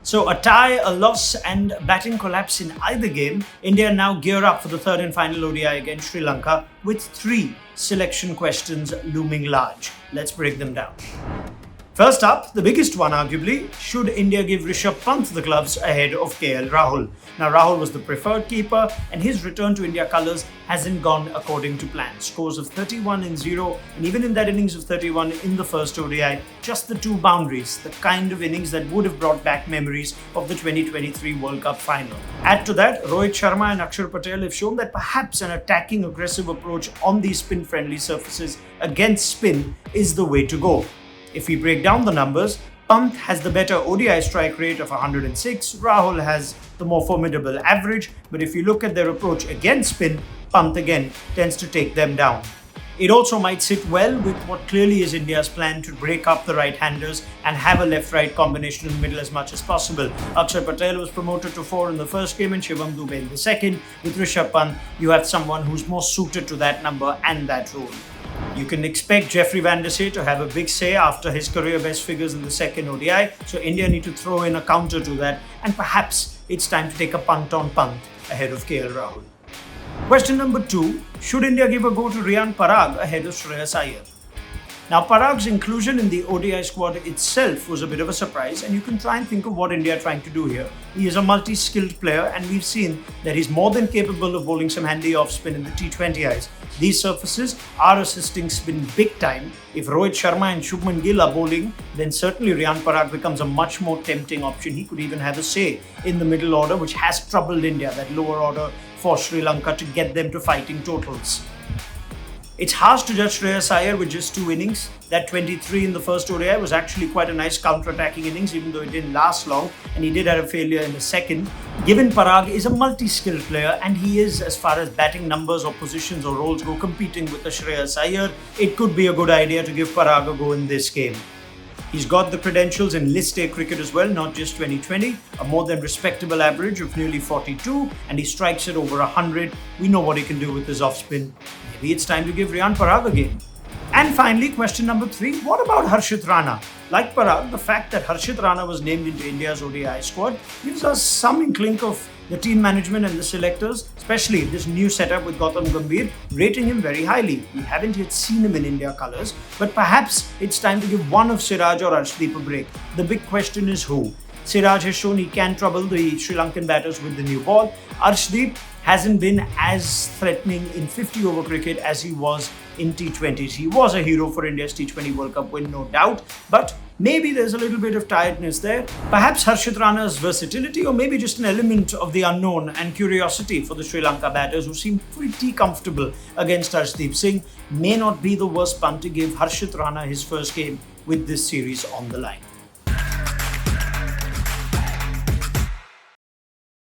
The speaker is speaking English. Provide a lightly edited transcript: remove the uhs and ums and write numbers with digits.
So a tie, a loss and batting collapse in either game, India now gear up for the third and final ODI against Sri Lanka with 3 selection questions looming large. Let's break them down. First up, the biggest one arguably, should India give Rishabh Pant the gloves ahead of KL Rahul? Now Rahul was the preferred keeper and his return to India colours hasn't gone according to plan. Scores of 31 and 0 and even in that innings of 31 in the first ODI, just the 2 boundaries, the kind of innings that would have brought back memories of the 2023 World Cup final. Add to that, Rohit Sharma and Akshar Patel have shown that perhaps an attacking aggressive approach on these spin-friendly surfaces against spin is the way to go. If we break down the numbers, Pant has the better ODI strike rate of 106, Rahul has the more formidable average, but if you look at their approach against spin, Pant again tends to take them down. It also might sit well with what clearly is India's plan to break up the right-handers and have a left-right combination in the middle as much as possible. Akshar Patel was promoted to 4 in the first game and Shivam Dube in the second. With Rishabh Pant, you have someone who's more suited to that number and that role. You can expect Jeffrey Van der Sey to have a big say after his career best figures in the second ODI, so India need to throw in a counter to that and perhaps it's time to take a punt on Pant ahead of KL Rahul. Question number 2, should India give a go to Riyan Parag ahead of Shreyas Iyer? Now Parag's inclusion in the ODI squad itself was a bit of a surprise and you can try and think of what India are trying to do here. He is a multi-skilled player and we've seen that he's more than capable of bowling some handy off-spin in the T20Is. These surfaces are assisting spin big time. If Rohit Sharma and Shubman Gill are bowling, then certainly Riyan Parag becomes a much more tempting option. He could even have a say in the middle order, which has troubled India, that lower order for Sri Lanka, to get them to fighting totals. It's harsh to judge Shreyas Iyer with just 2 innings. That 23 in the first ODI was actually quite a nice counter-attacking innings, even though it didn't last long, and he did have a failure in the second. Given Parag is a multi-skilled player, and he is, as far as batting numbers or positions or roles go, competing with the Shreyas Iyer, it could be a good idea to give Parag a go in this game. He's got the credentials in List A cricket as well, not just 2020, a more than respectable average of nearly 42, and he strikes at over 100. We know what he can do with his off-spin. Maybe it's time to give Riyan Parag a game. And finally, question number 3, what about Harshit Rana? Like Parag, the fact that Harshit Rana was named into India's ODI squad gives us some inkling of the team management and the selectors, especially this new setup with Gautam Gambhir, rating him very highly. We haven't yet seen him in India colours, but perhaps it's time to give one of Siraj or Arshdeep a break. The big question is who? Siraj has shown he can trouble the Sri Lankan batters with the new ball. Arshdeep hasn't been as threatening in 50-over cricket as he was in T20s. He was a hero for India's T20 World Cup win, no doubt, but maybe there's a little bit of tiredness there. Perhaps Harshit Rana's versatility, or maybe just an element of the unknown and curiosity for the Sri Lanka batters who seem pretty comfortable against Arshdeep Singh, may not be the worst punt to give Harshit Rana his first game with this series on the line.